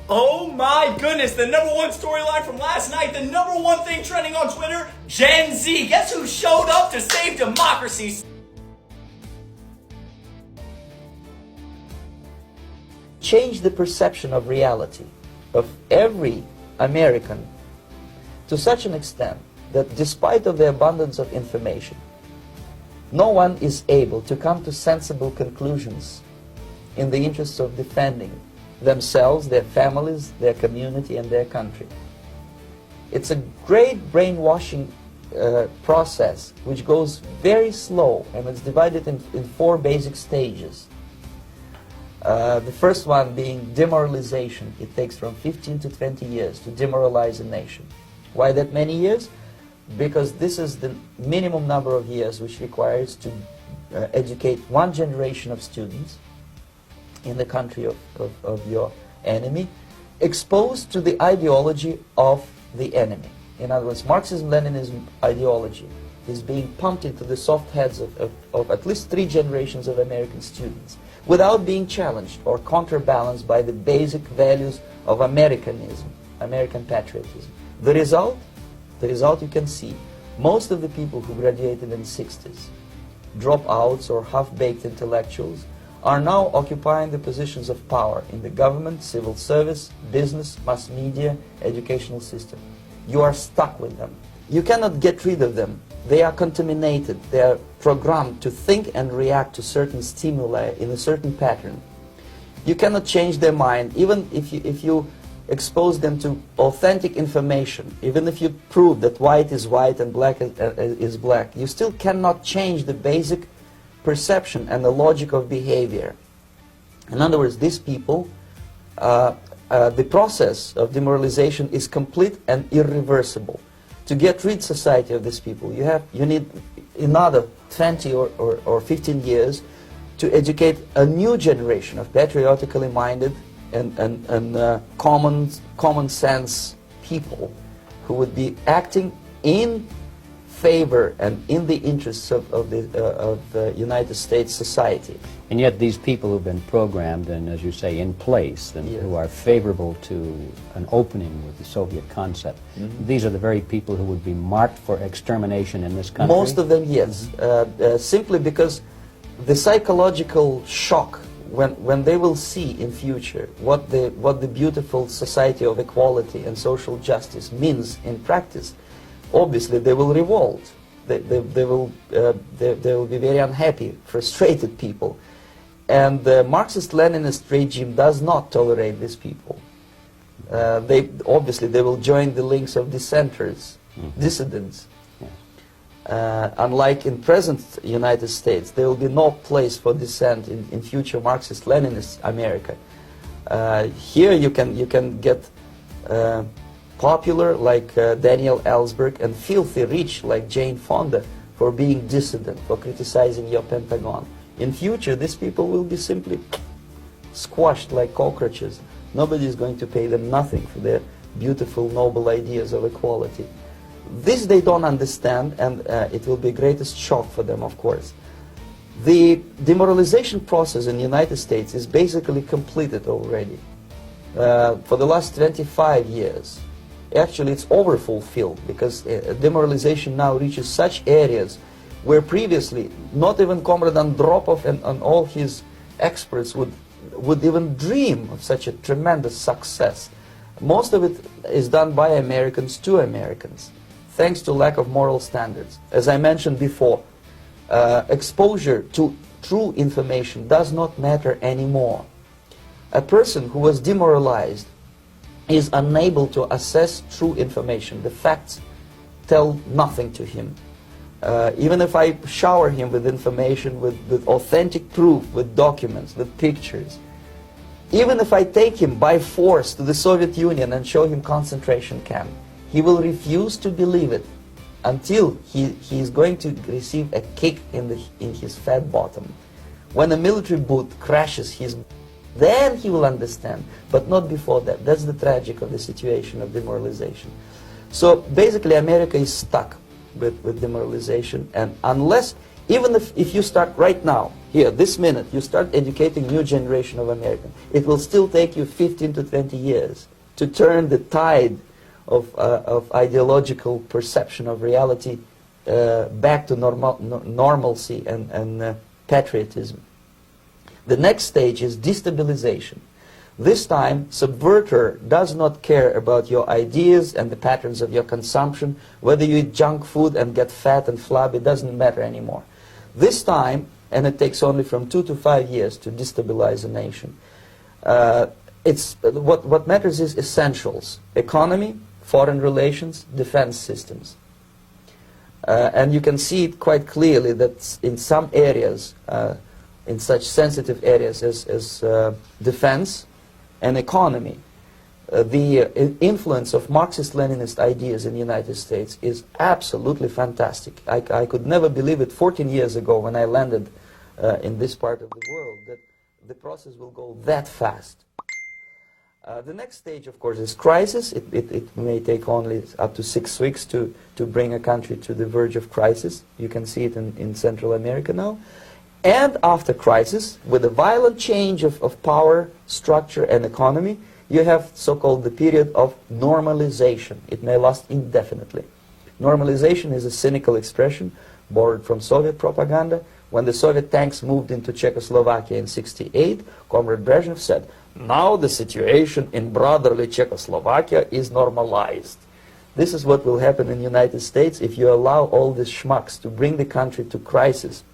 Oh my goodness, the number one storyline from last night, the number one thing trending on Twitter, Gen Z. Guess who showed up to save democracy? Change the perception of reality of every American to such an extent that despite of the abundance of information, no one is able to come to sensible conclusions in the interests of defending themselves, their families, their community, and their country. It's a great brainwashing process which goes very slow, and it's divided in four basic stages. The first one being demoralization. It takes from 15 to 20 years to demoralize a nation. Why that many years? Because this is the minimum number of years which requires to educate one generation of students in the country of your enemy, exposed to the ideology of the enemy. In other words, Marxism-Leninism ideology is being pumped into the soft heads of at least 3 generations of American students without being challenged or counterbalanced by the basic values of Americanism, American patriotism. The result you can see. Most of the people who graduated in the 60s, dropouts or half-baked intellectuals, are now occupying the positions of power in the government, civil service, business, mass media, educational system. You are stuck with them. You cannot get rid of them. They are contaminated. They are programmed to think and react to certain stimuli in a certain pattern. You cannot change their mind, even if you expose them to authentic information, even if you prove that white is white and black is black. You still cannot change the basic perception and the logic of behavior. In other words, these people, the process of demoralization is complete and irreversible. To get rid society of these people, you need another 20 or 15 years to educate a new generation of patriotically minded and common sense people who would be acting in favor and in the interests of the United States society. And yet these people who've been programmed and, as you say, in place, and yes, who are favorable to an opening with the Soviet concept, these are the very people who would be marked for extermination in this country? Most of them, yes. Simply because the psychological shock when they will see in future what the beautiful society of equality and social justice means in practice, obviously they will revolt. They will be very unhappy, frustrated people. And the Marxist-Leninist regime does not tolerate these people. Obviously they will join the links of dissenters, dissidents. Unlike in present United States, there will be no place for dissent in future Marxist-Leninist America. Here you can get popular like Daniel Ellsberg and filthy rich like Jane Fonda for being dissident, for criticizing your Pentagon. In future, these people will be simply squashed like cockroaches. Nobody is going to pay them nothing for their beautiful, noble ideas of equality. This they don't understand, and it will be greatest shock for them, of course. The demoralization process in the United States is basically completed already. For the last 25 years. Actually, it's overfulfilled, because demoralization now reaches such areas where previously not even Comrade Andropov and all his experts would even dream of such a tremendous success. Most of it is done by Americans to Americans, thanks to lack of moral standards. As I mentioned before, exposure to true information does not matter anymore. A person who was demoralized is unable to assess true information. The facts tell nothing to him. Even if I shower him with information, with authentic proof, with documents, with pictures, even if I take him by force to the Soviet Union and show him concentration camp, he will refuse to believe it until he is going to receive a kick in his fat bottom. When a military boot crashes then he will understand, but not before that. That's the tragic of the situation of demoralization. So basically America is stuck with demoralization, and unless Even if you start right now, here, this minute, you start educating new generation of Americans, it will still take you 15 to 20 years to turn the tide of ideological perception of reality back to normalcy and patriotism. The next stage is destabilization. This time, subverter does not care about your ideas and the patterns of your consumption. Whether you eat junk food and get fat and flabby, it doesn't matter anymore. This time, and it takes only from 2 to 5 years to destabilize a nation, what matters is essentials: economy, foreign relations, defense systems. And you can see it quite clearly that in some areas, in such sensitive areas as defense and economy, the influence of Marxist-Leninist ideas in the United States is absolutely fantastic. I could never believe it 14 years ago when I landed in this part of the world that the process will go that fast. The next stage, of course, is crisis. It may take only up to 6 weeks to bring a country to the verge of crisis. You can see it in Central America now. And after crisis, with a violent change of power, structure, and economy, you have so-called the period of normalization. It may last indefinitely. Normalization is a cynical expression borrowed from Soviet propaganda. When the Soviet tanks moved into Czechoslovakia in '68, Comrade Brezhnev said, "Now the situation in brotherly Czechoslovakia is normalized." This is what will happen in the United States if you allow all these schmucks to bring the country to crisis,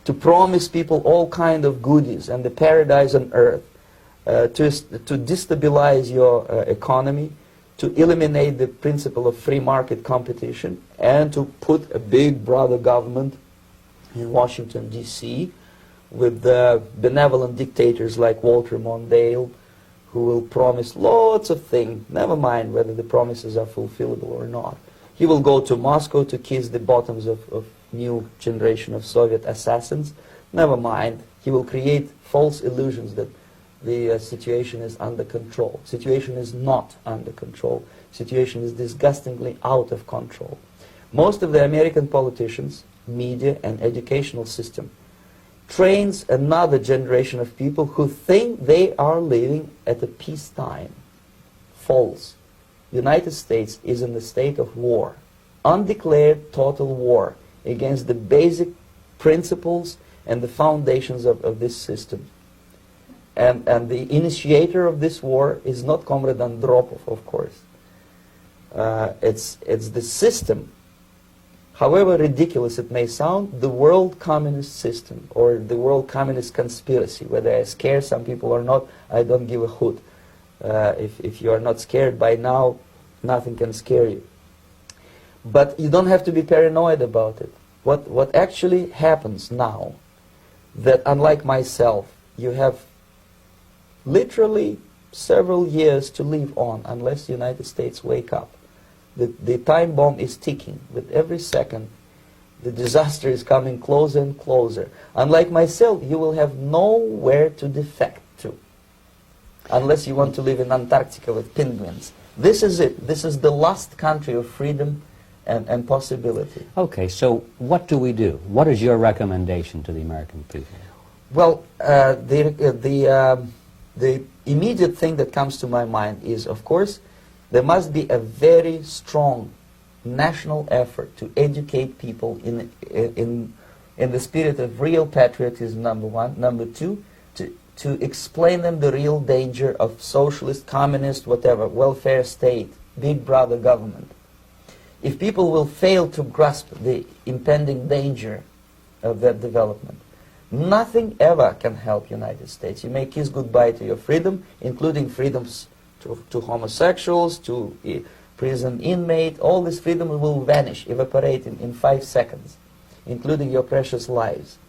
to promise people all kind of goodies and the paradise on earth, to destabilize your economy, to eliminate the principle of free market competition, and to put a big brother government in Washington, D.C., with benevolent dictators like Walter Mondale, who will promise lots of things, never mind whether the promises are fulfillable or not. He will go to Moscow to kiss the bottoms of new generation of Soviet assassins. Never mind. He will create false illusions that the situation is under control. Situation is not under control. Situation is disgustingly out of control. Most of the American politicians, media, and educational system trains another generation of people who think they are living at a peacetime. False. United States is in the state of war, undeclared total war against the basic principles and the foundations of this system. And the initiator of this war is not Comrade Andropov, of course. It's the system. However ridiculous it may sound, the world communist system or the world communist conspiracy, whether I scare some people or not, I don't give a hoot. If you are not scared by now, nothing can scare you. But you don't have to be paranoid about it. What actually happens now, that unlike myself, you have literally several years to live on unless the United States wake up. The time bomb is ticking. With every second, the disaster is coming closer and closer. Unlike myself, you will have nowhere to defect to, unless you want to live in Antarctica with penguins. This is it. This is the last country of freedom and possibility. Okay, so what do we do? What is your recommendation to the American people? Well, the immediate thing that comes to my mind is, of course, there must be a very strong national effort to educate people in the spirit of real patriotism, number one. Number two, to explain them the real danger of socialist, communist, whatever, welfare state, big brother government. If people will fail to grasp the impending danger of that development, nothing ever can help United States. You may kiss goodbye to your freedom, including freedoms to homosexuals, to prison inmate. All this freedom will vanish, evaporate in 5 seconds, including your precious lives.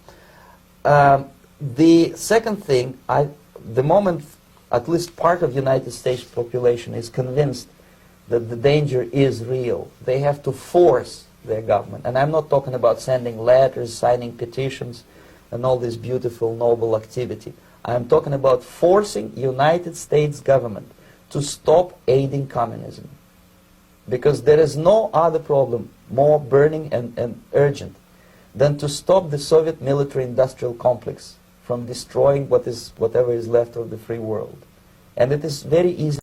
The second thing, the moment at least part of the United States population is convinced that the danger is real, they have to force their government. And I'm not talking about sending letters, signing petitions, and all this beautiful, noble activity. I'm talking about forcing United States government to stop aiding communism. Because there is no other problem more burning and urgent than to stop the Soviet military-industrial complex from destroying whatever is left of the free world. And it is very easy